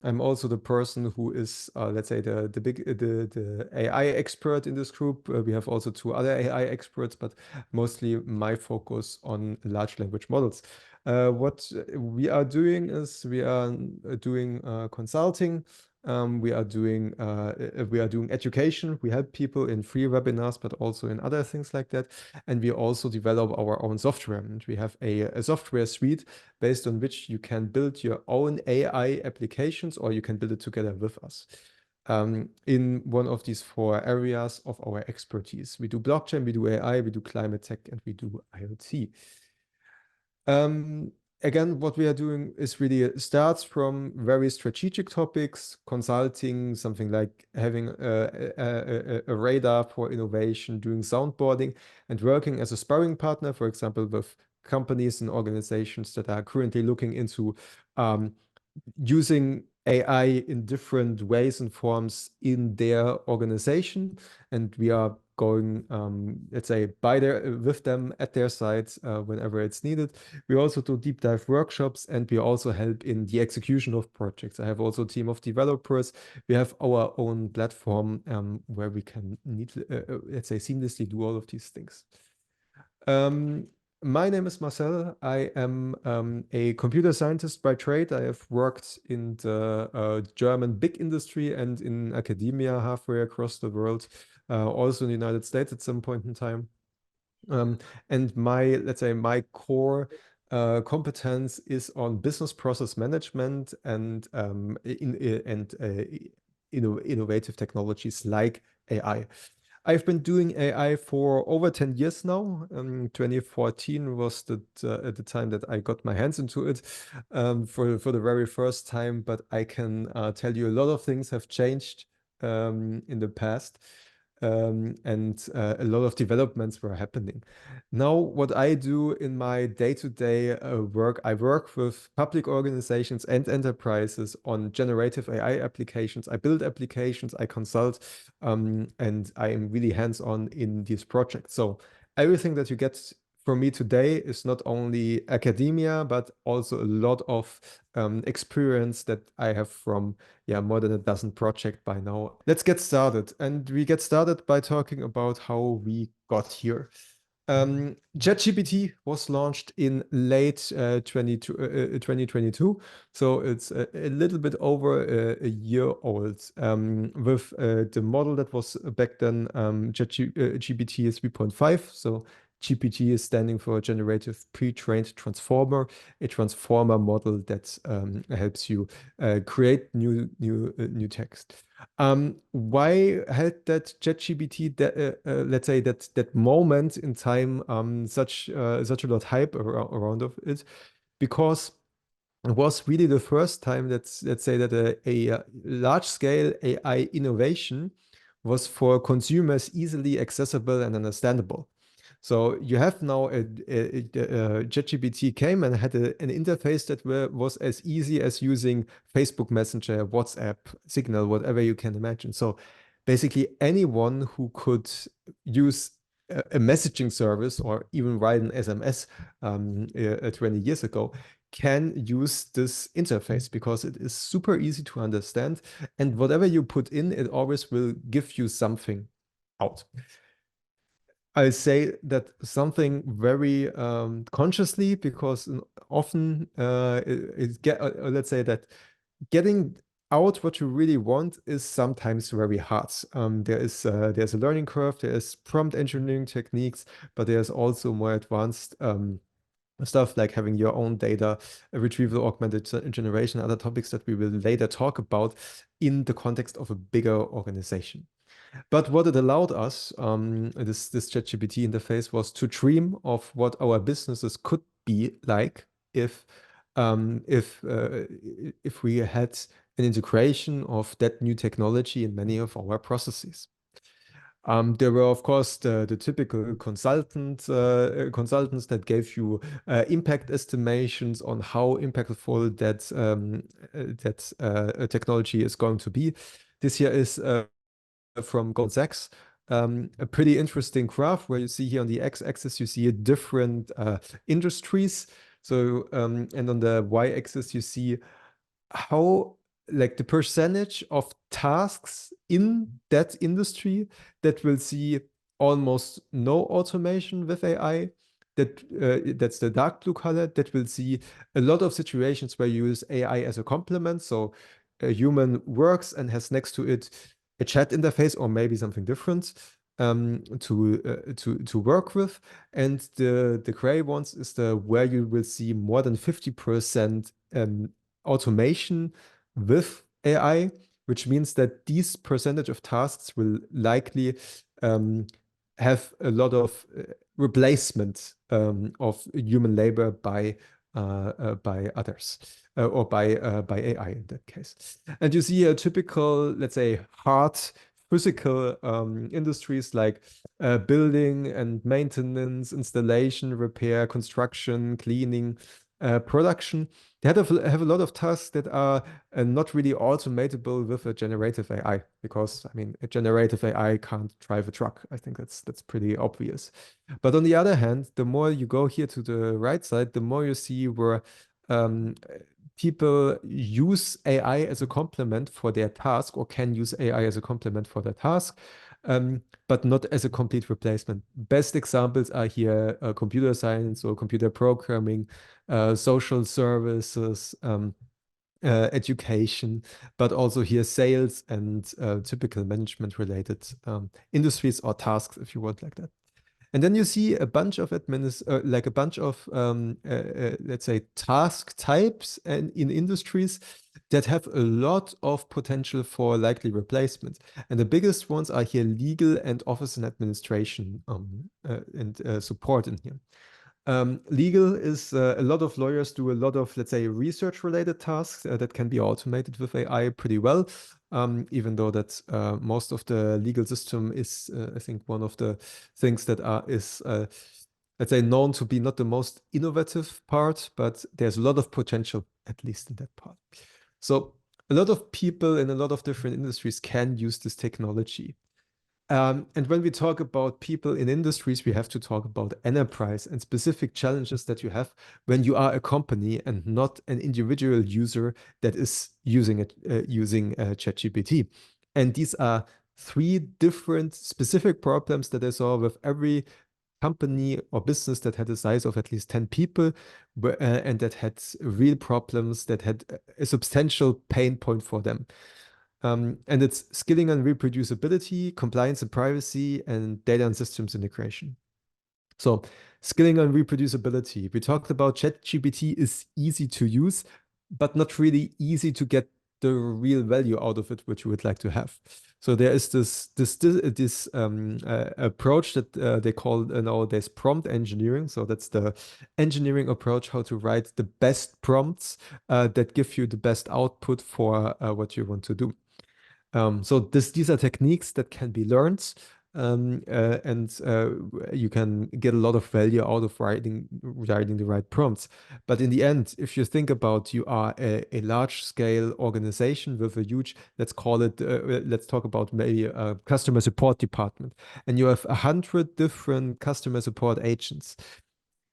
I'm also the person who is, let's say, the AI expert in this group. We have also two other AI experts, but mostly my focus on large language models. What we are doing is we are doing consulting. We are doing education. We help people in free webinars, but also in other things like that. And we also develop our own software. And we have a software suite based on which you can build your own AI applications, or you can build it together with us. In one of these four areas of our expertise. We do blockchain, we do AI, we do climate tech, and we do IoT. Again, what we are doing is really starts from very strategic topics, consulting, something like having a radar for innovation, doing soundboarding, and working as a sparring partner, for example, with companies and organizations that are currently looking into using AI in different ways and forms in their organization. And we are going, let's say, with them at their sites whenever it's needed. We also do deep dive workshops, and we also help in the execution of projects. I have also a team of developers. We have our own platform where we can let's say, seamlessly do all of these things. My name is Marcel. I am a computer scientist by trade. I have worked in the German big industry and in academia halfway across the world, also in the United States at some point in time. And let's say, my core competence is on business process management and innovative technologies like AI. I've been doing AI for over 10 years now. 2014 was the time that I got my hands into it for the very first time. But I can tell you a lot of things have changed in the past. And a lot of developments were happening. Now, what I do in my day-to-day work, I work with public organizations and enterprises on generative AI applications. I build applications, I consult, and I am really hands-on in these projects. So everything that you get from me today is not only academia, but also a lot of experience that I have from more than a dozen projects by now. Let's get started. And we get started by talking about how we got here. ChatGPT was launched in late 2022, so it's a little bit over a year old. With the model that was back then, ChatGPT 3.5. So GPT is standing for Generative Pre-trained Transformer, a transformer model that helps you create new text. Why had that ChatGPT, let's say, that moment in time, such a lot hype around of it? Because it was really the first time that, let's say, that a large-scale AI innovation was for consumers easily accessible and understandable. So you have now ChatGPT came and had an interface that was as easy as using Facebook Messenger, WhatsApp, Signal, whatever you can imagine. So basically anyone who could use a messaging service or even write an SMS 20 years ago can use this interface because it is super easy to understand. And whatever you put in, it always will give you something out. I say that something very consciously, because often let's say that getting out what you really want is sometimes very hard. There's a learning curve, there is prompt engineering techniques, but there's also more advanced stuff like having your own data, retrieval augmented generation, other topics that we will later talk about in the context of a bigger organization. But what it allowed us, this ChatGPT interface, was to dream of what our businesses could be like if we had an integration of that new technology in many of our processes. There were, of course, the typical consultants that gave you impact estimations on how impactful that technology is going to be. This here is from Goldman Sachs. A pretty interesting graph where you see here on the x-axis, you see different industries. So, and on the y-axis, you see how like the percentage of tasks in that industry that will see almost no automation with AI. That's the dark blue color. That will see a lot of situations where you use AI as a complement. So a human works and has next to it a chat interface or maybe something different to work with. And the gray ones is the where you will see more than 50% automation with AI, which means that these percentage of tasks will likely have a lot of replacement of human labor by others or by AI in that case. And you see a typical, let's say, hard physical industries like building and maintenance, installation, repair, construction, cleaning, production. They have a lot of tasks that are not really automatable with a generative AI because, I mean, a generative AI can't drive a truck. I think that's pretty obvious. But on the other hand, the more you go here to the right side, the more you see where um, people use AI as a complement for their task or can use AI as a complement for their task, but not as a complete replacement. Best examples are here computer science or computer programming, social services, education, but also here sales and typical management related industries or tasks, if you want like that. And then you see a bunch of like a bunch of let's say task types and in industries that have a lot of potential for likely replacement. And the biggest ones are here legal and office and administration and support in here. Legal is a lot of lawyers do a lot of, let's say, research related tasks that can be automated with AI pretty well. Even though that most of the legal system is, I think, one of the things that is, let's say, known to be not the most innovative part, but there's a lot of potential, at least in that part. So a lot of people in a lot of different industries can use this technology. And when we talk about people in industries, we have to talk about enterprise and specific challenges that you have when you are a company and not an individual user that is using ChatGPT. And these are three different specific problems that I saw with every company or business that had a size of at least 10 people and that had real problems, that had a substantial pain point for them. And it's skilling and reproducibility, compliance and privacy, and data and systems integration. So skilling and reproducibility. We talked about ChatGPT is easy to use, but not really easy to get the real value out of it, which you would like to have. So there is this approach that they call nowadays prompt engineering. So that's the engineering approach, how to write the best prompts that give you the best output for what you want to do. So these are techniques that can be learned, and you can get a lot of value out of writing the right prompts. But in the end, if you think about you are a large scale organization with a huge, let's call it, let's talk about maybe a customer support department, and you have 100 different customer support agents.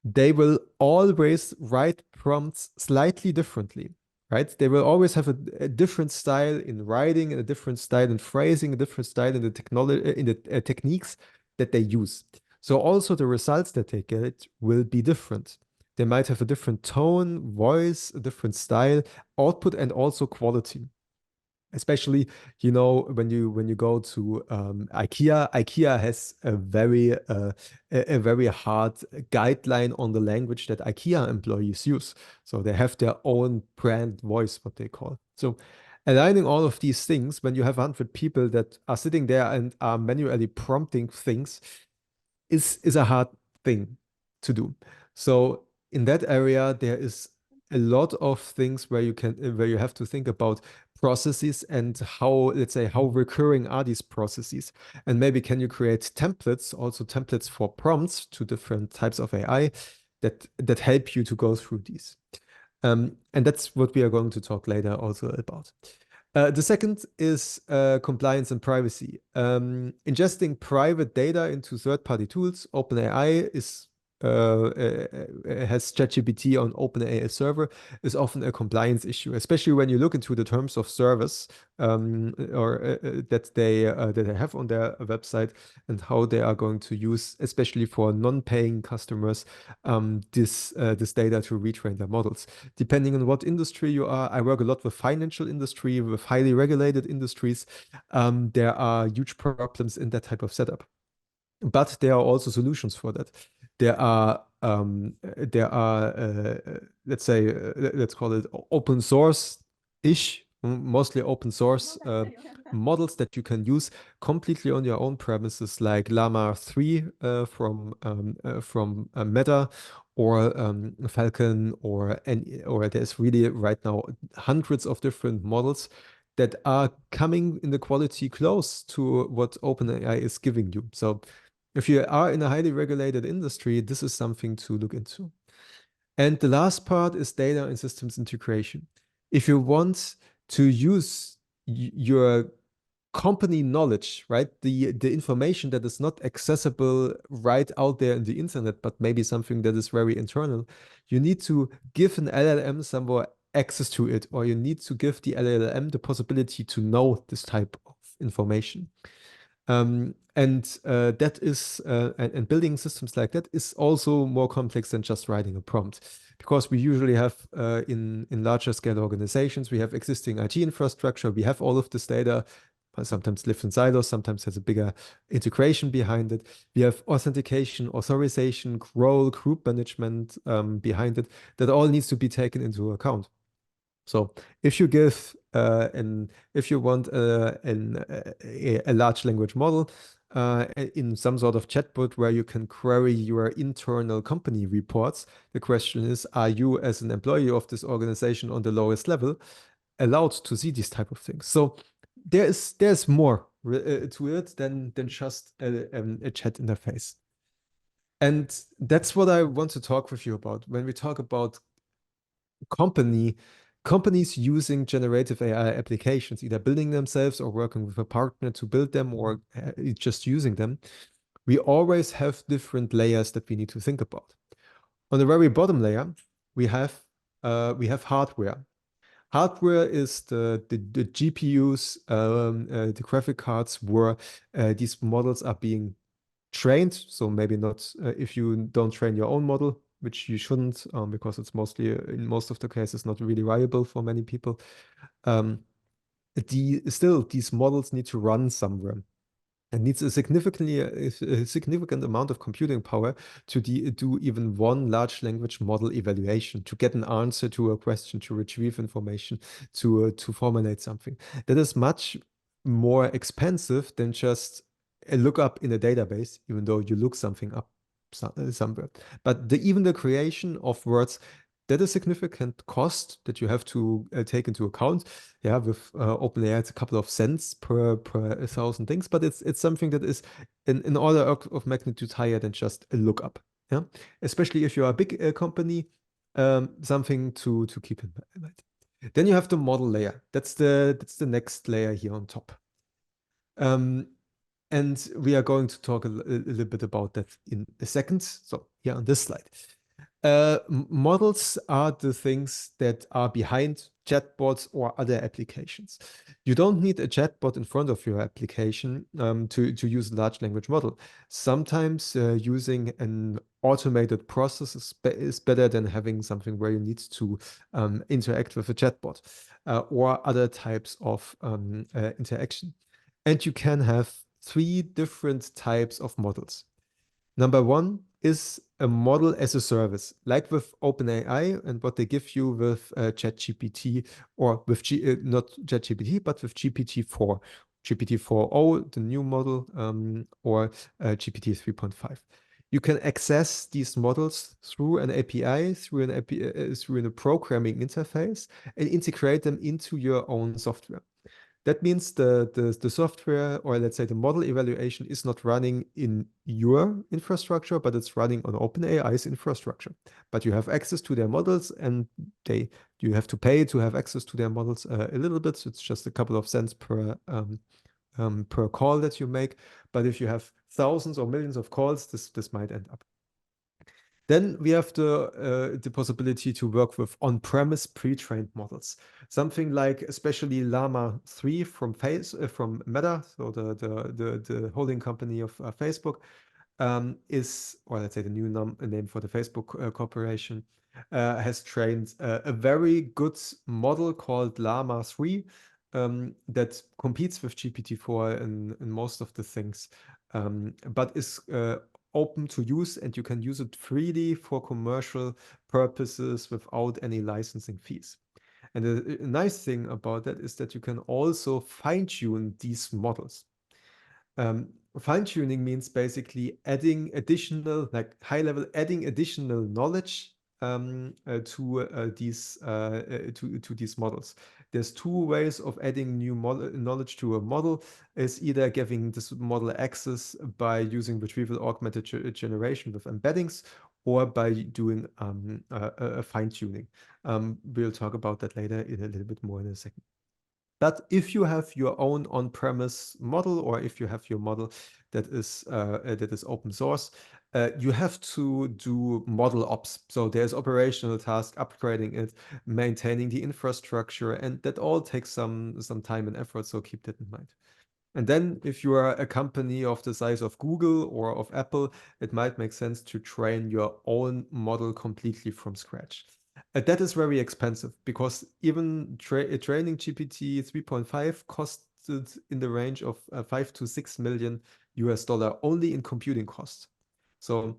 They will always write prompts slightly differently, right? They will always have a different style in writing and a different style in phrasing, a different style in the technology, in the techniques that they use. So also the results that they get will be different. They might have a different tone, voice, a different style, output, and also quality. Especially, when you go to IKEA has a very hard guideline on the language that IKEA employees use. So they have their own brand voice, what they call. So aligning all of these things, when you have 100 people that are sitting there and are manually prompting things, is a hard thing to do. So in that area, there is a lot of things where you have to think about processes and how, let's say, how recurring are these processes, and maybe can you create templates, also templates for prompts to different types of AI that help you to go through these. And that's what we are going to talk later also about. The second is compliance and privacy. Ingesting private data into third-party tools. OpenAI is has ChatGPT on OpenAI server is often a compliance issue, especially when you look into the terms of service that they have on their website and how they are going to use, especially for non-paying customers, this data to retrain their models. Depending on what industry you are, I work a lot with financial industry, with highly regulated industries. There are huge problems in that type of setup. But there are also solutions for that. Let's say, let's call it open source-ish, mostly open source models that you can use completely on your own premises, like Llama 3 from Meta, or Falcon, or there's really right now hundreds of different models that are coming in the quality close to what OpenAI is giving you. So if you are in a highly regulated industry, this is something to look into. And the last part is data and systems integration. If you want to use your company knowledge, right, the information that is not accessible right out there in the internet, but maybe something that is very internal, you need to give an LLM somewhere access to it, or you need to give the LLM the possibility to know this type of information. And building systems like that is also more complex than just writing a prompt, because we usually have in larger scale organizations, we have existing IT infrastructure, we have all of this data, sometimes lives in silos, sometimes has a bigger integration behind it. We have authentication, authorization, role, group management behind it. That all needs to be taken into account. So if you give if you want a large language model in some sort of chatbot where you can query your internal company reports, the question is, are you as an employee of this organization on the lowest level allowed to see these type of things? So there's more to it than just a chat interface. And that's what I want to talk with you about when we talk about companies using generative AI applications, either building themselves or working with a partner to build them, or just using them. We always have different layers that we need to think about. On the very bottom layer, we have hardware. Hardware is the GPUs, the graphic cards where these models are being trained. So maybe not if you don't train your own model, which you shouldn't, because it's mostly, in most of the cases, not really viable for many people. Still, these models need to run somewhere. It needs a significant amount of computing power to do even one large language model evaluation, to get an answer to a question, to retrieve information, to formulate something. That is much more expensive than just a lookup in a database, even though you look something up somewhere. But even the creation of words, that is significant cost that you have to take into account. Yeah, with OpenAI, it's a couple of cents per 1,000 things, but it's something that is in order of magnitude higher than just a lookup. Yeah, especially if you're a big company, something to keep in mind. Then you have the model layer. That's the next layer here on top. And we are going to talk a little bit about that in a second. So here on this slide. Models are the things that are behind chatbots or other applications. You don't need a chatbot in front of your application to use a large language model. Sometimes using an automated process is better than having something where you need to interact with a chatbot or other types of interaction. And you can have 3 different types of models. Number one is a model as a service, like with OpenAI and what they give you with ChatGPT, or with not ChatGPT, but with GPT-4, GPT-4o, the new model, or GPT 3.5. You can access these models through an API, through a programming interface, and integrate them into your own software. That means the software, or let's say the model evaluation, is not running in your infrastructure, but it's running on OpenAI's infrastructure. But you have access to their models, and you have to pay to have access to their models a little bit. So it's just a couple of cents per call that you make. But if you have thousands or millions of calls, this might end up. Then we have the possibility to work with on-premise pre-trained models. Something like especially Llama 3 from from Meta, so the holding company of Facebook, is, or let's say the new name for the Facebook corporation, has trained a very good model called Llama 3 that competes with GPT-4 in most of the things, but is open to use, and you can use it freely for commercial purposes without any licensing fees. And the nice thing about that is that you can also fine-tune these models. Fine-tuning means basically adding additional, like high-level, adding additional knowledge to these models. There's two ways of adding new knowledge to a model: is either giving this model access by using retrieval augmented generation with embeddings, or by doing a fine-tuning. We'll talk about that later in a little bit more in a second. But if you have your own on-premise model, or if you have your model that is open source, you have to do model ops. So there's operational task, upgrading it, maintaining the infrastructure, and that all takes some time and effort. So keep that in mind. And then if you are a company of the size of Google or of Apple, it might make sense to train your own model completely from scratch. That is very expensive, because even training GPT 3.5 costed in the range of 5 to 6 million US dollar only in computing costs. So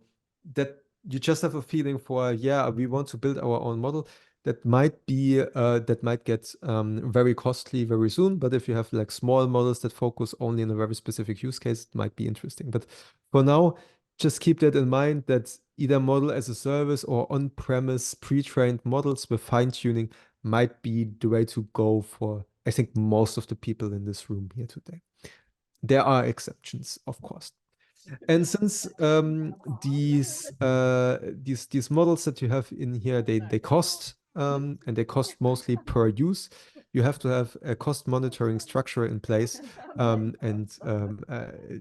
that you just have a feeling for, yeah, we want to build our own model. That might get very costly very soon. But if you have like small models that focus only on a very specific use case, it might be interesting. But for now, just keep that in mind, that either model as a service or on-premise pre-trained models with fine-tuning might be the way to go for, I think, most of the people in this room here today. There are exceptions, of course. And since these models that you have in here, they cost, and they cost mostly per use, you have to have a cost monitoring structure in place, and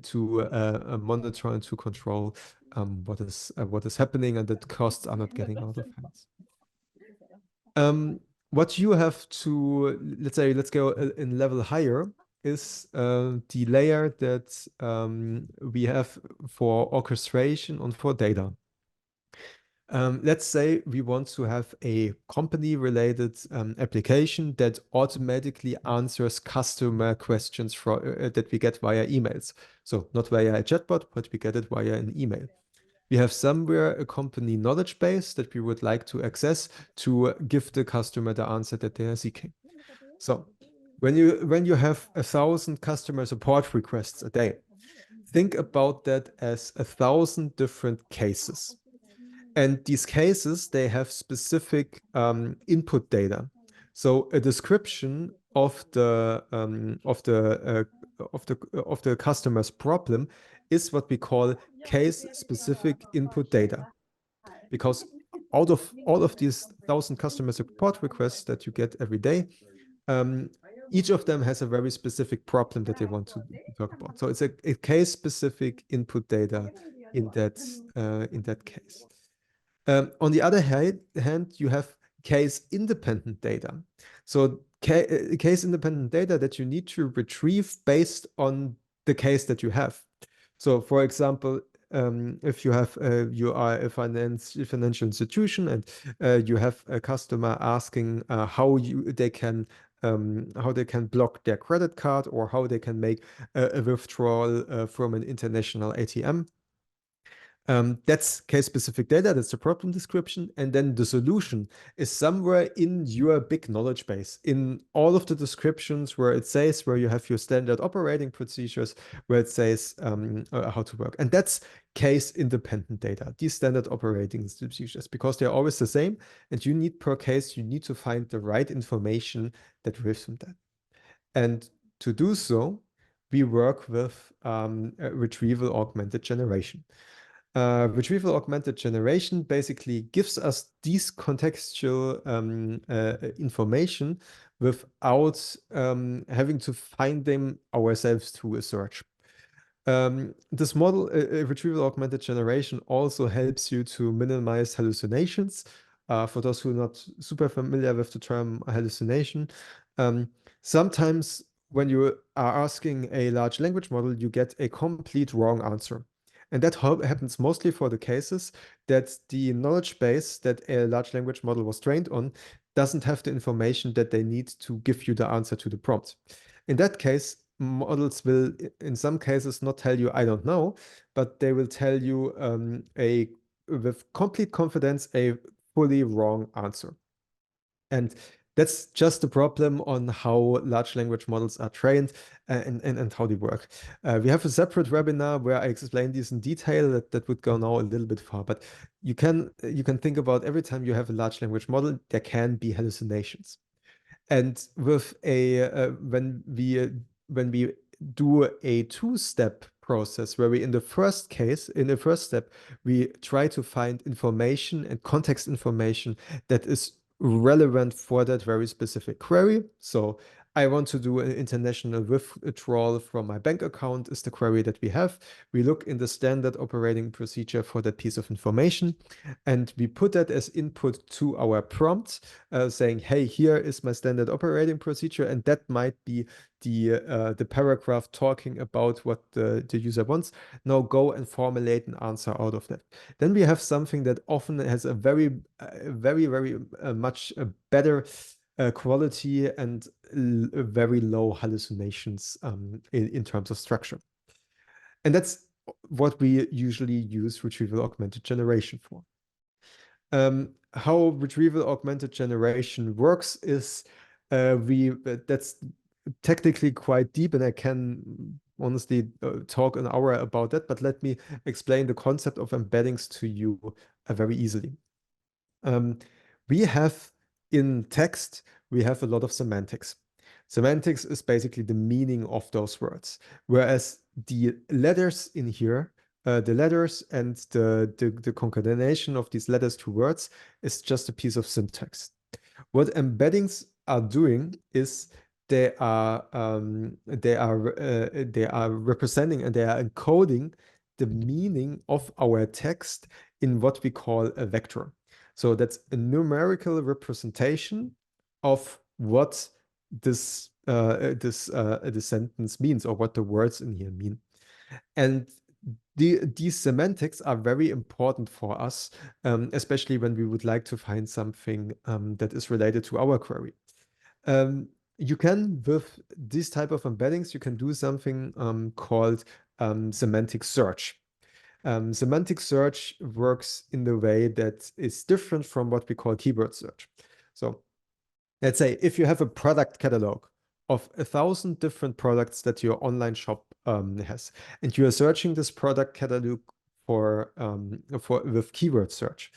to monitor and to control what is happening, and that costs are not getting out of hands. What you have to, let's go in level higher, is the layer that we have for orchestration and for data. Let's say we want to have a company-related application that automatically answers customer questions that we get via emails. So not via a chatbot, but we get it via an email. We have somewhere a company knowledge base that we would like to access to give the customer the answer that they are seeking. So when you have 1,000 customer support requests a day, think about that as 1,000 different cases. And these cases, they have specific input data. So a description of the customer's problem is what we call case-specific input data, because out of all of these 1,000 customer support requests that you get every day, each of them has a very specific problem that they want to talk about. So it's a case-specific input data in that case. On the other hand, you have case-independent data. So case-independent data that you need to retrieve based on the case that you have. So, for example, if you are a financial institution, and you have a customer asking how they can block their credit card, or how they can make a withdrawal from an international ATM. That's case-specific data, that's the problem description. And then the solution is somewhere in your big knowledge base, in all of the descriptions where it says, where you have your standard operating procedures, where it says how to work. And that's case-independent data, these standard operating procedures, because they're always the same. And you need, per case, you need to find the right information that lives from that. And to do so, we work with retrieval augmented generation. Retrieval augmented generation basically gives us these contextual information without having to find them ourselves through a search. This model, Retrieval Augmented Generation, also helps you to minimize hallucinations. For those who are not super familiar with the term hallucination, um, sometimes when you are asking a large language model, you get a complete wrong answer. And that happens mostly for the cases that the knowledge base that a large language model was trained on doesn't have the information that they need to give you the answer to the prompt. In that case, models will, in some cases, not tell you, I don't know, but they will tell you with complete confidence, a fully wrong answer. And that's just the problem on how large language models are trained and how they work. We have a separate webinar where I explain this in detail. That would go now a little bit far, but you can think about every time you have a large language model, there can be hallucinations. And with when we do a two-step process where we in the first step, we try to find information and context information that is relevant for that very specific query. So I want to do an international withdrawal from my bank account is the query that we have. We look in the standard operating procedure for that piece of information, and we put that as input to our prompt, saying, hey, here is my standard operating procedure, and that might be the paragraph talking about what the user wants. Now go and formulate an answer out of that. Then we have something that often has a very, very much better quality and very low hallucinations in terms of structure. And that's what we usually use retrieval augmented generation for. How retrieval augmented generation works is that's technically quite deep, and I can honestly talk an hour about that, but let me explain the concept of embeddings to you very easily. We have in text, we have a lot of semantics. Semantics is basically the meaning of those words, whereas the letters in here, the letters and the concatenation of these letters to words is just a piece of syntax. What embeddings are doing is they are representing and they are encoding the meaning of our text in what we call a vector. So that's a numerical representation of what this sentence means, or what the words in here mean. And these semantics are very important for us, especially when we would like to find something that is related to our query. You can, with this type of embeddings, you can do something called semantic search. Semantic search works in the way that is different from what we call keyword search. So let's say if you have a product catalog of 1,000 different products that your online shop has, and you are searching this product catalog for with keyword search,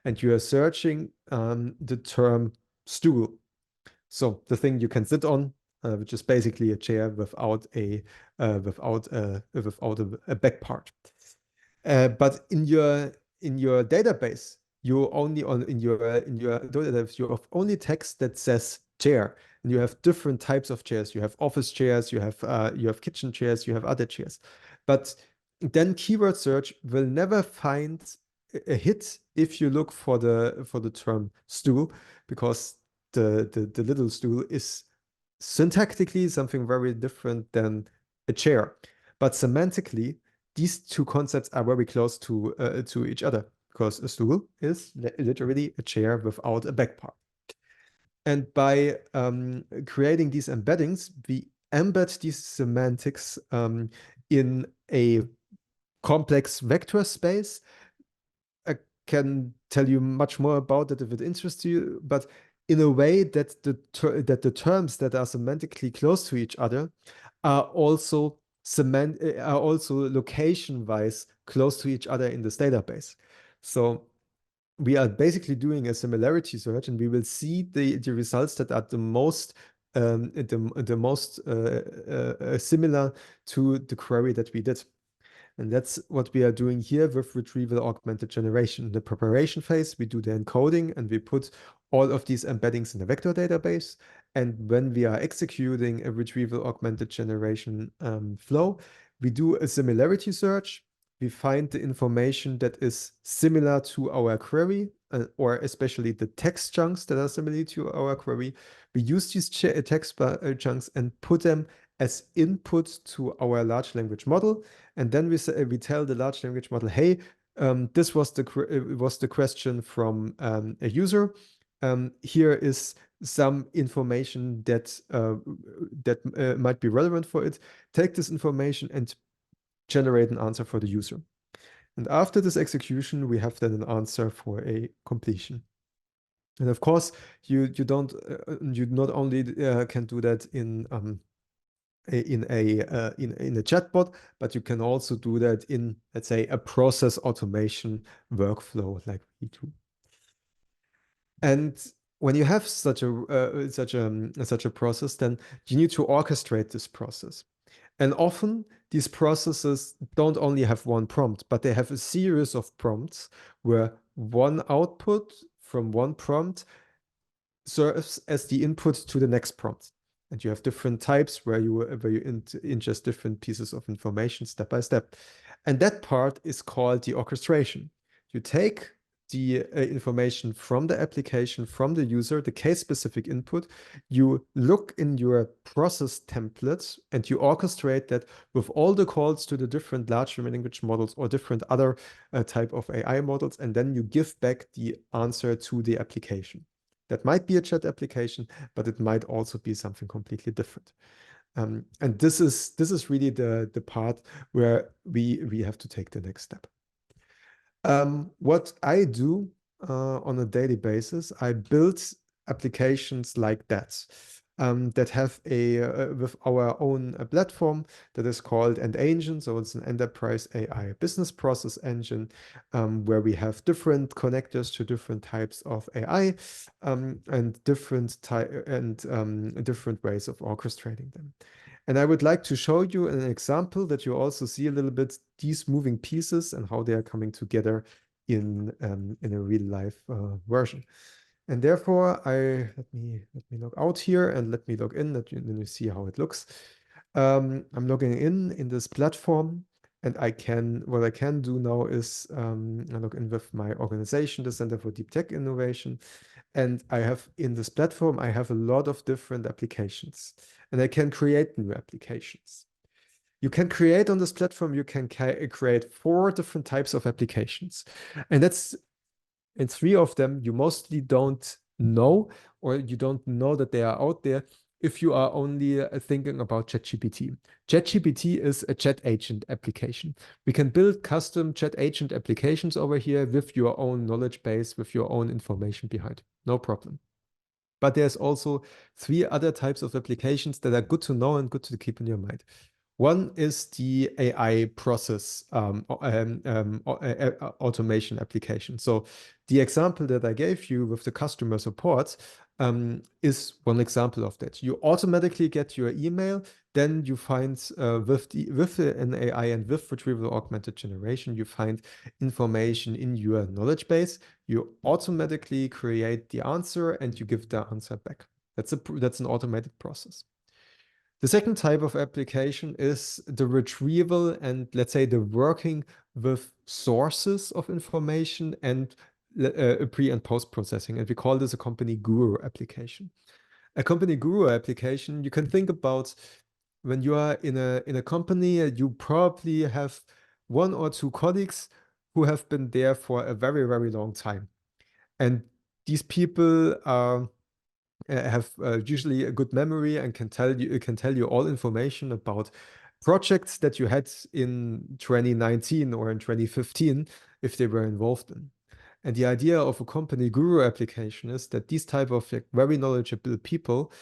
and you are searching the term stool. So the thing you can sit on, which is basically a chair without a back part. But in your database, you only in your database you have only text that says chair, and you have different types of chairs. You have office chairs, you have kitchen chairs, you have other chairs. But then keyword search will never find a hit if you look for the term stool, because the little stool is syntactically something very different than a chair. But semantically, these two concepts are very close to each other, because a stool is literally a chair without a back part. And by creating these embeddings, we embed these semantics in a complex vector space. I can tell you much more about it if it interests you, but in a way that the terms that are semantically close to each other are also location-wise close to each other in this database. So we are basically doing a similarity search, and we will see the results that are the most similar to the query that we did. And that's what we are doing here with Retrieval Augmented Generation. In the preparation phase, we do the encoding and we put all of these embeddings in the vector database. And when we are executing a Retrieval Augmented Generation flow, We do a similarity search. We find the information that is similar to our query, or especially the text chunks that are similar to our query. We use these text chunks and put them as input to our large language model. And then we tell the large language model, hey, this was the question from a user. Here is some information that might be relevant for it. Take this information and generate an answer for the user. And after this execution, we have then an answer for a completion. And of course, you not only can do that in a chatbot, but you can also do that in, let's say, a process automation workflow like we do. And when you have such a process, then you need to orchestrate this process. And often these processes don't only have one prompt, but they have a series of prompts where one output from one prompt serves as the input to the next prompt. And you have different types where you ingest different pieces of information step by step. And that part is called the orchestration. You take the information from the application, from the user, the case-specific input, you look in your process templates and you orchestrate that with all the calls to the different large language models or different other type of AI models, and then you give back the answer to the application. That might be a chat application, but it might also be something completely different. And this is really the part where we have to take the next step. What I do on a daily basis, I build applications like that that have with our own platform that is called Engine. So it's an enterprise AI business process engine where we have different connectors to different types of AI and different ways of orchestrating them. And I would like to show you an example that you also see a little bit these moving pieces and how they are coming together in a real life version. And therefore, let me log out here and let me log in. Then you see how it looks. I'm logging in this platform, and what I can do now is I log in with my organization, the Center for Deep Tech Innovation. And I have in this platform, I have a lot of different applications, and I can create new applications. You can create on this platform, you can create 4 different types of applications. And in 3 of them, you mostly don't know, or you don't know that they are out there if you are only thinking about ChatGPT. ChatGPT is a chat agent application. We can build custom chat agent applications over here with your own knowledge base, with your own information behind. No problem. But there's also 3 other types of applications that are good to know and good to keep in your mind. One is the AI process automation application. So the example that I gave you with the customer support is one example of that. You automatically get your email, then you find with an AI and with Retrieval Augmented Generation, you find information in your knowledge base. You automatically create the answer and you give the answer back. That's an automated process. The second type of application is the retrieval and, let's say, the working with sources of information and pre and post processing. And we call this a company guru application. A company guru application, you can think about when you are in a company, you probably have 1 or 2 colleagues who have been there for a very, very long time. And these people have usually a good memory and can tell you all information about projects that you had in 2019 or in 2015 if they were involved in. And the idea of a company guru application is that these type of very knowledgeable people,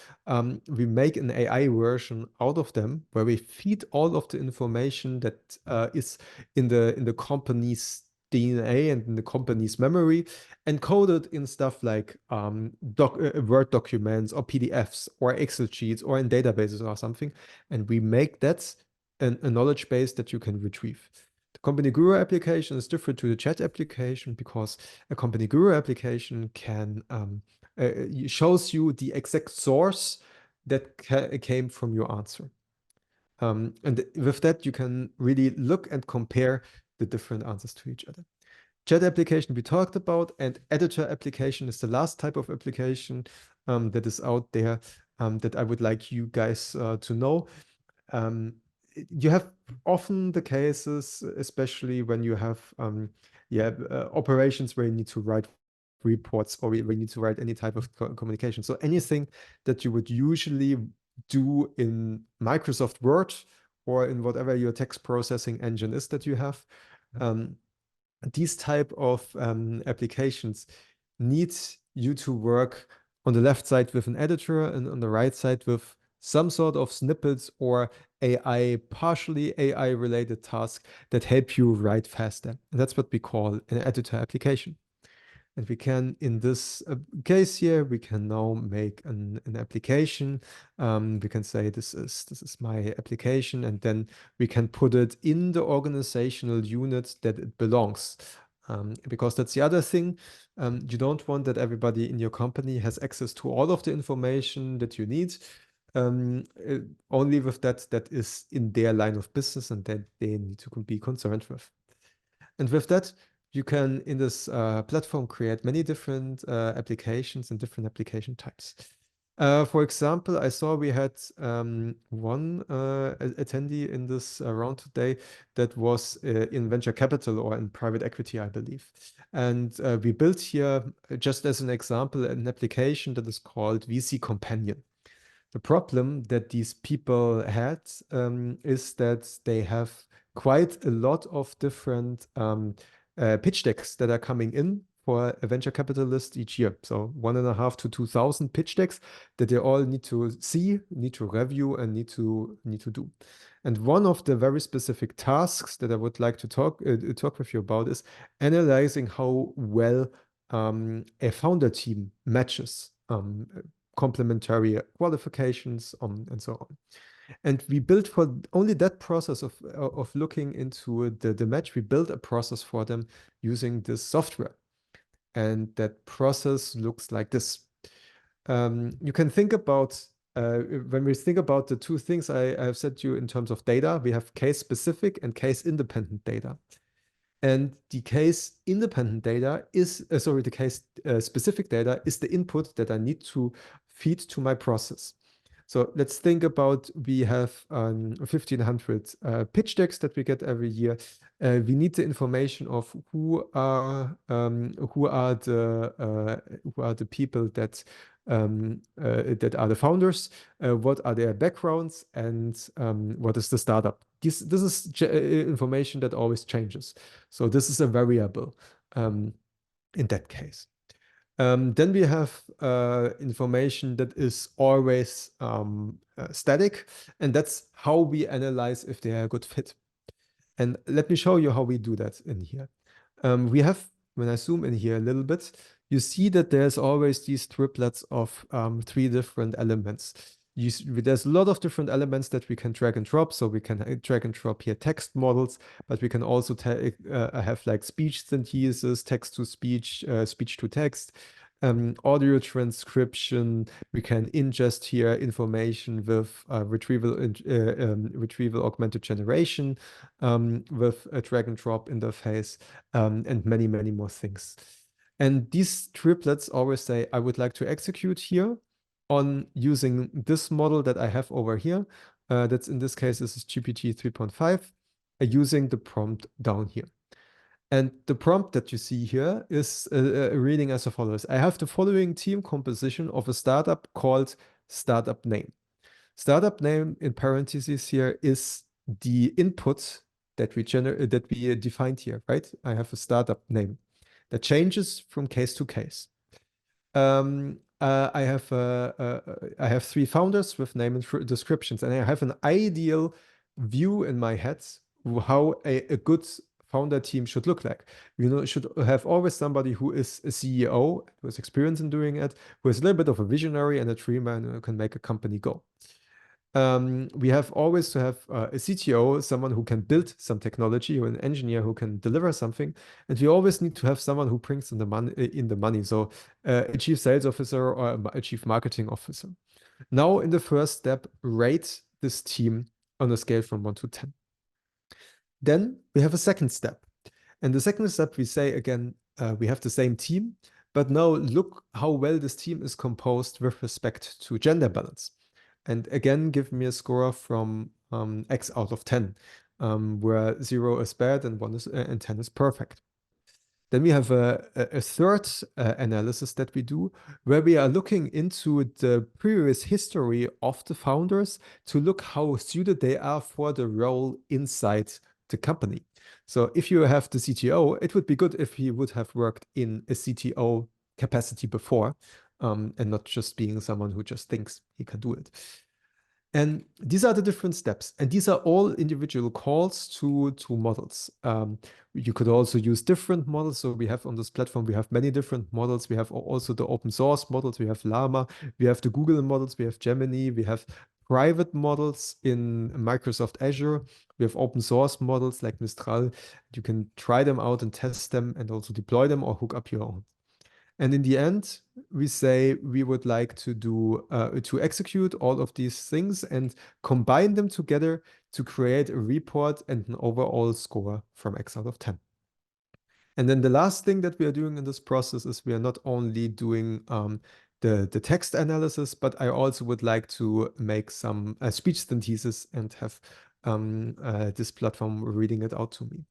we make an AI version out of them where we feed all of the information that is in the company's DNA and in the company's memory, encoded in stuff like Word documents or PDFs or Excel sheets or in databases or something. And we make that a knowledge base that you can retrieve. The Company Guru application is different to the chat application because a Company Guru application can shows you the exact source that came from your answer. And with that, you can really look and compare the different answers to each other. Chat application we talked about, and editor application is the last type of application that is out there that I would like you guys to know. You have often the cases, especially when you have operations where you need to write reports or where you need to write any type of communication. So anything that you would usually do in Microsoft Word or in whatever your text processing engine is that you have, these type of applications need you to work on the left side with an editor and on the right side with some sort of snippets or partially AI related task that help you write faster. And that's what we call an editor application. And we can, in this case here, we can now make an application. We can say this is my application, and then we can put it in the organizational unit that it belongs. Because that's the other thing. You don't want that everybody in your company has access to all of the information that you need. Only with that is in their line of business and that they need to be concerned with. And with that, you can, in this platform, create many different applications and different application types. For example, I saw we had one attendee in this round today that was in venture capital or in private equity, I believe. And we built here, just as an example, an application that is called VC Companion. The problem that these people had is that they have quite a lot of different pitch decks that are coming in for a venture capitalist each year. So 1.5 to 2,000 pitch decks that they all need to see, need to review, and need to do. And one of the very specific tasks that I would like to talk with you about is analyzing how well a founder team matches complementary qualifications and so on. And we built for only that process of looking into the match, we built a process for them using this software. And that process looks like this. You can think about, when we think about the two things I have said to you in terms of data, we have case specific and case independent data. And the case independent data is, the case specific data is the input that I need to feed to my process. So let's think about, we have 1,500 pitch decks that we get every year. We need the information of who are the people that are the founders, what are their backgrounds, and what is the startup. This is information that always changes. So this is a variable in that case. Then we have information that is always static, and that's how we analyze if they are a good fit. And let me show you how we do that in here. We have, when I zoom in here a little bit, you see that there's always these triplets of 3 different elements. There's a lot of different elements that we can drag and drop. So we can drag and drop here text models, but we can also have like speech synthesis, text to speech, speech to text, audio transcription. We can ingest here information with retrieval augmented generation with a drag and drop interface, and many, many more things. And these triplets always say, I would like to execute here on using this model that I have over here. That's in this case, this is GPT 3.5, using the prompt down here. And the prompt that you see here is reading as follows. I have the following team composition of a startup called startup name. Startup name in parentheses here is the input that we defined here, right? I have a startup name that changes from case to case. I have 3 founders with name and descriptions, and I have an ideal view in my head how a good founder team should look like. You should have always somebody who is a CEO, who has experience in doing it, who is a little bit of a visionary and a dreamer, and who can make a company go. We have always to have a CTO, someone who can build some technology, or an engineer who can deliver something. And we always need to have someone who brings in the money. So a chief sales officer or a chief marketing officer. Now, in the first step, rate this team on a scale from 1 to 10. Then we have a second step. And the second step, we say again, we have the same team, but now look how well this team is composed with respect to gender balance. And again, give me a score from X out of 10, where 0 is bad and 1 is and 10 is perfect. Then we have a third analysis that we do, where we are looking into the previous history of the founders to look how suited they are for the role inside the company. So if you have the CTO, it would be good if he would have worked in a CTO capacity before, and not just being someone who just thinks he can do it. And these are the different steps. And these are all individual calls to models. You could also use different models. So we have on this platform, we have many different models. We have also the open source models. We have Llama, we have the Google models, we have Gemini, we have private models in Microsoft Azure. We have open source models like Mistral. You can try them out and test them and also deploy them or hook up your own. And in the end, we say we would like to do to execute all of these things and combine them together to create a report and an overall score from X out of 10. And then the last thing that we are doing in this process is we are not only doing the text analysis, but I also would like to make some speech synthesis and have this platform reading it out to me.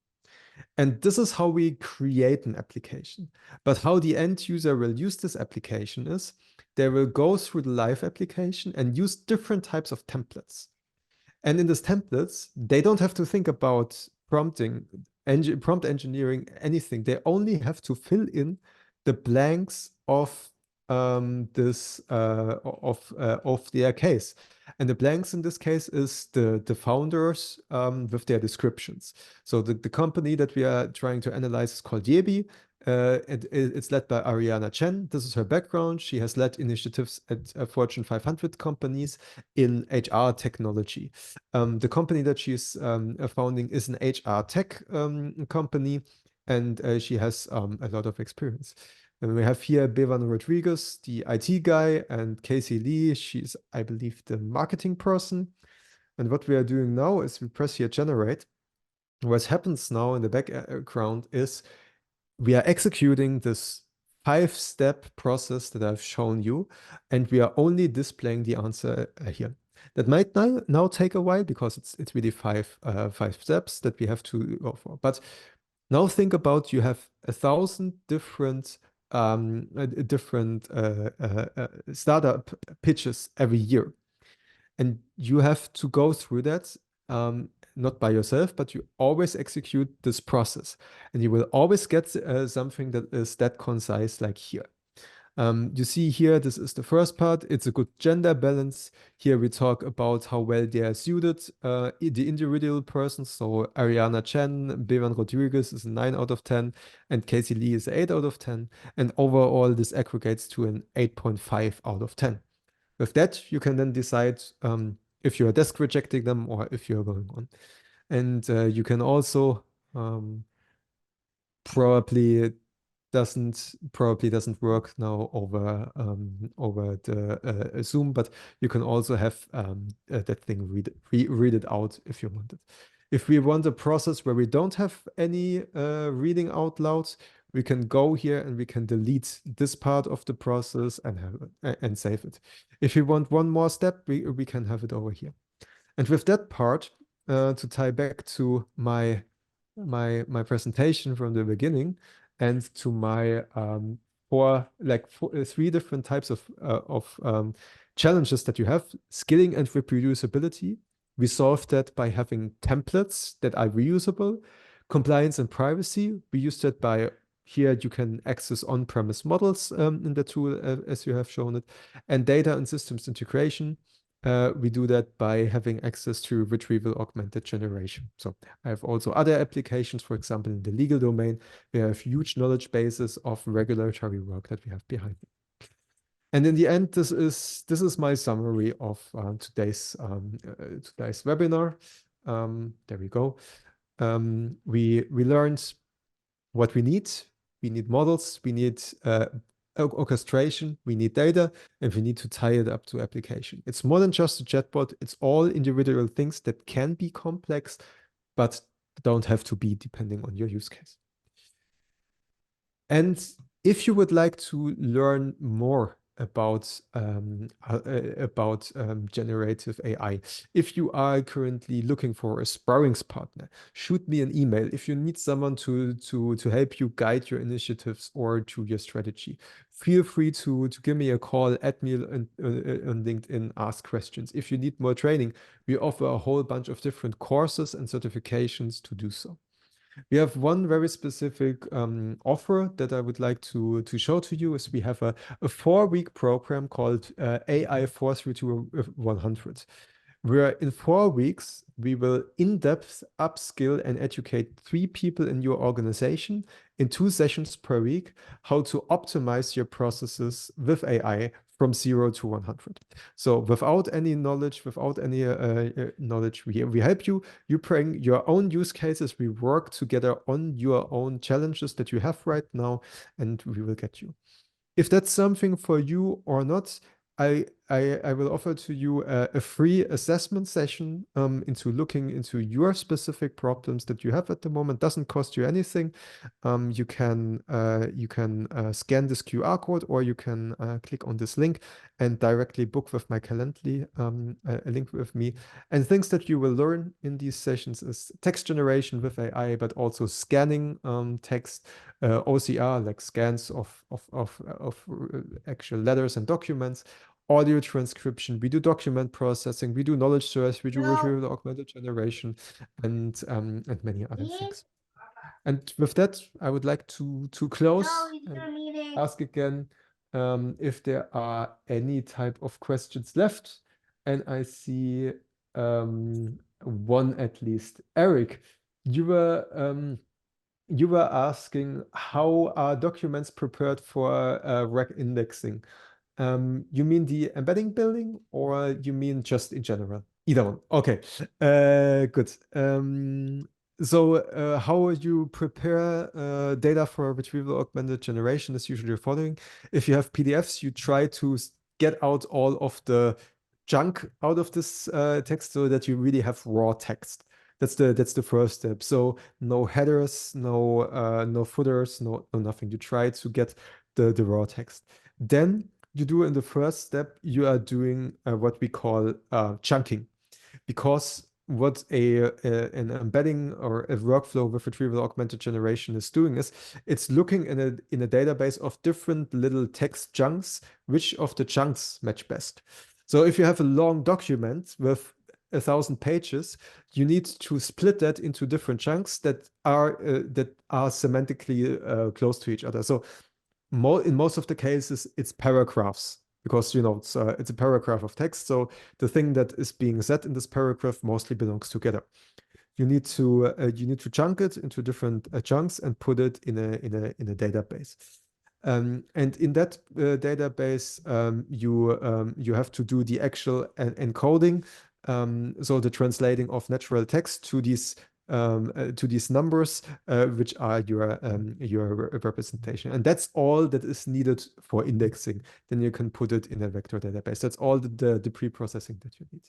And this is how we create an application. But how the end user will use this application is they will go through the live application and use different types of templates. And in these templates, they don't have to think about prompt engineering, anything. They only have to fill in the blanks of their case. And the blanks in this case is the founders with their descriptions. So the company that we are trying to analyze is called Yebi. It's led by Ariana Chen. This is her background. She has led initiatives at Fortune 500 companies in HR technology. The company that she's founding is an HR tech company, and she has a lot of experience. And we have here Bevan Rodriguez, the IT guy, and Casey Lee. She's, I believe, the marketing person. And what we are doing now is we press here generate. What happens now in the background is we are executing this 5-step process that I've shown you, and we are only displaying the answer here. That might now take a while because it's really five steps that we have to go for. But now think about you have 1,000 different startup pitches every year, and you have to go through that not by yourself, but you always execute this process, and you will always get something that is that concise like here. You see here, this is the first part. It's a good gender balance. Here we talk about how well they are suited, the individual persons. So Ariana Chen, Bevan Rodriguez is a 9 out of 10, and Casey Lee is 8 out of 10. And overall, this aggregates to an 8.5 out of 10. With that, you can then decide if you are desk rejecting them or if you're going on. And you can also probably doesn't work now over the Zoom, but you can also have that thing read it out if you want it. If we want a process where we don't have any reading out loud, we can go here and we can delete this part of the process and save it. If we want one more step, we can have it over here. And with that part, to tie back to my presentation from the beginning and to my 3 different types of challenges that you have: skilling and reproducibility. We solve that by having templates that are reusable. Compliance and privacy, we use that by here you can access on-premise models in the tool as you have shown it. And data and systems integration, we do that by having access to Retrieval Augmented Generation. So I have also other applications, for example, in the legal domain. We have huge knowledge bases of regulatory work that we have behind it. And in the end, this is my summary of today's webinar. There we go. We learned what we need. We need models. We need orchestration, we need data, and we need to tie it up to application. It's more than just a chatbot. It's all individual things that can be complex, but don't have to be depending on your use case. And if you would like to learn more about generative AI, if you are currently looking for a sparrings partner, shoot me an email. If you need someone to help you guide your initiatives or to your strategy, feel free to give me a call, add me on LinkedIn, ask questions. If you need more training, we offer a whole bunch of different courses and certifications to do so. We have one very specific offer that I would like to show to you is we have a 4-week program called AI Force to 100. Where in 4 weeks, we will in-depth upskill and educate 3 people in your organization in 2 sessions per week, how to optimize your processes with AI from 0 to 100. So without any knowledge, we help you. You bring your own use cases. We work together on your own challenges that you have right now, and we will get you. If that's something for you or not, I will offer to you a free assessment session into looking into your specific problems that you have at the moment. Doesn't cost you anything. You can scan this QR code, or you can click on this link and directly book with my Calendly, a link with me. And things that you will learn in these sessions is text generation with AI, but also scanning text, OCR, like scans of actual letters and documents, audio transcription. We do document processing. We do knowledge search. We do retrieval augmented generation, and many other things. And with that, I would like to close and ask again if there are any type of questions left. And I see one at least. Eric, you were asking how are documents prepared for rec indexing? You mean the embedding building, or you mean just in general? Either one. Okay. Good. So how you prepare data for retrieval augmented generation is usually the following. If you have PDFs, you try to get out all of the junk out of this text so that you really have raw text. That's the first step. So no headers, no footers, no nothing. You try to get the raw text. Then you do in the first step, you are doing what we call chunking, because what an embedding or a workflow with retrieval augmented generation is doing is it's looking in a database of different little text chunks, which of the chunks match best. So if you have a long document with 1,000 pages, you need to split that into different chunks that are semantically close to each other. So in most of the cases, it's paragraphs, because it's a paragraph of text. So the thing that is being said in this paragraph mostly belongs together. You need to chunk it into different chunks and put it in a database. And in that database, you have to do the actual encoding, so the translating of natural text to these numbers, which are your representation. And that's all that is needed for indexing. Then you can put it in a vector database. That's all the pre-processing that you need.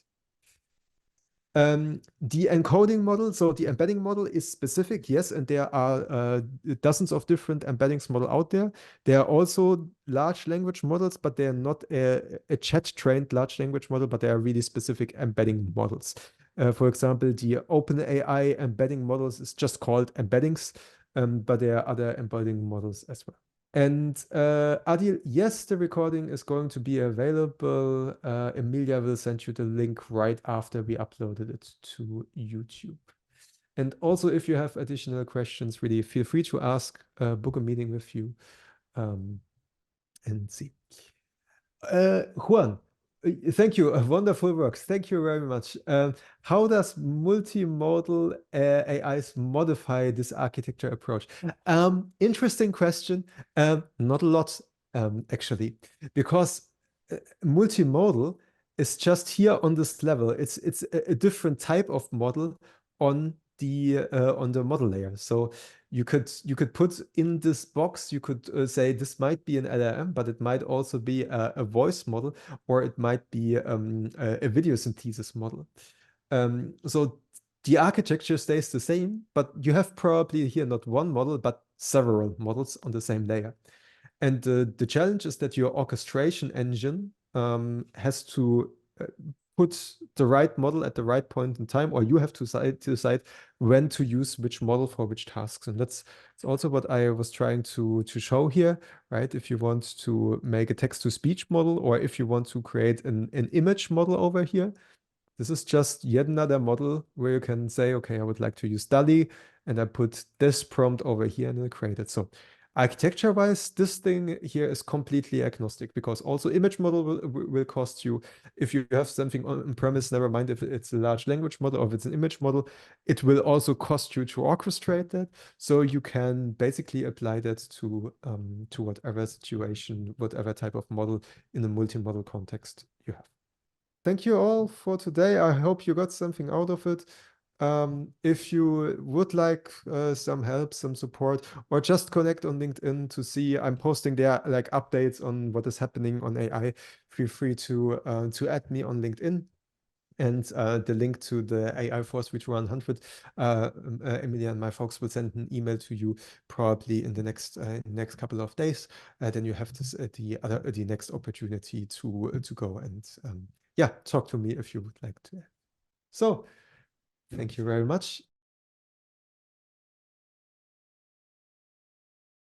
The encoding model, so the embedding model is specific, yes, and there are dozens of different embeddings model out there. There are also large language models, but they are not a chat-trained large language model, but they are really specific embedding models. For example, the OpenAI embedding models is just called embeddings, but there are other embedding models as well. And Adil, yes, the recording is going to be available. Emilia will send you the link right after we uploaded it to YouTube. And also, if you have additional questions, really feel free to ask, book a meeting with you, and see. Juan, thank you. Wonderful work. Thank you very much. How does multimodal AIs modify this architecture approach? Interesting question. Not a lot, actually, because multimodal is just here on this level. It's a different type of model on the model layer. So you could put in this box, you could say this might be an LLM, but it might also be a voice model, or it might be a video synthesis model. So the architecture stays the same, but you have probably here not one model, but several models on the same layer. And the challenge is that your orchestration engine has to put the right model at the right point in time, or you have to decide when to use which model for which tasks. And that's also what I was trying to show here, right? If you want to make a text-to-speech model, or if you want to create an image model over here, this is just yet another model where you can say, okay, I would like to use DALL-E, and I put this prompt over here and I create it. So architecture-wise, this thing here is completely agnostic, because also image model will cost you. If you have something on-premise, never mind if it's a large language model or if it's an image model, it will also cost you to orchestrate that. So you can basically apply that to whatever situation, whatever type of model in a multi-model context you have. Thank you all for today. I hope you got something out of it. If you would like some help, some support, or just connect on LinkedIn to see, I'm posting there like updates on what is happening on AI, feel free to add me on LinkedIn. And the link to the AI Force Reach 100, Emilia and my folks will send an email to you probably in the next couple of days. Then you have this the next opportunity to go and yeah, talk to me if you would like to. So thank you very much.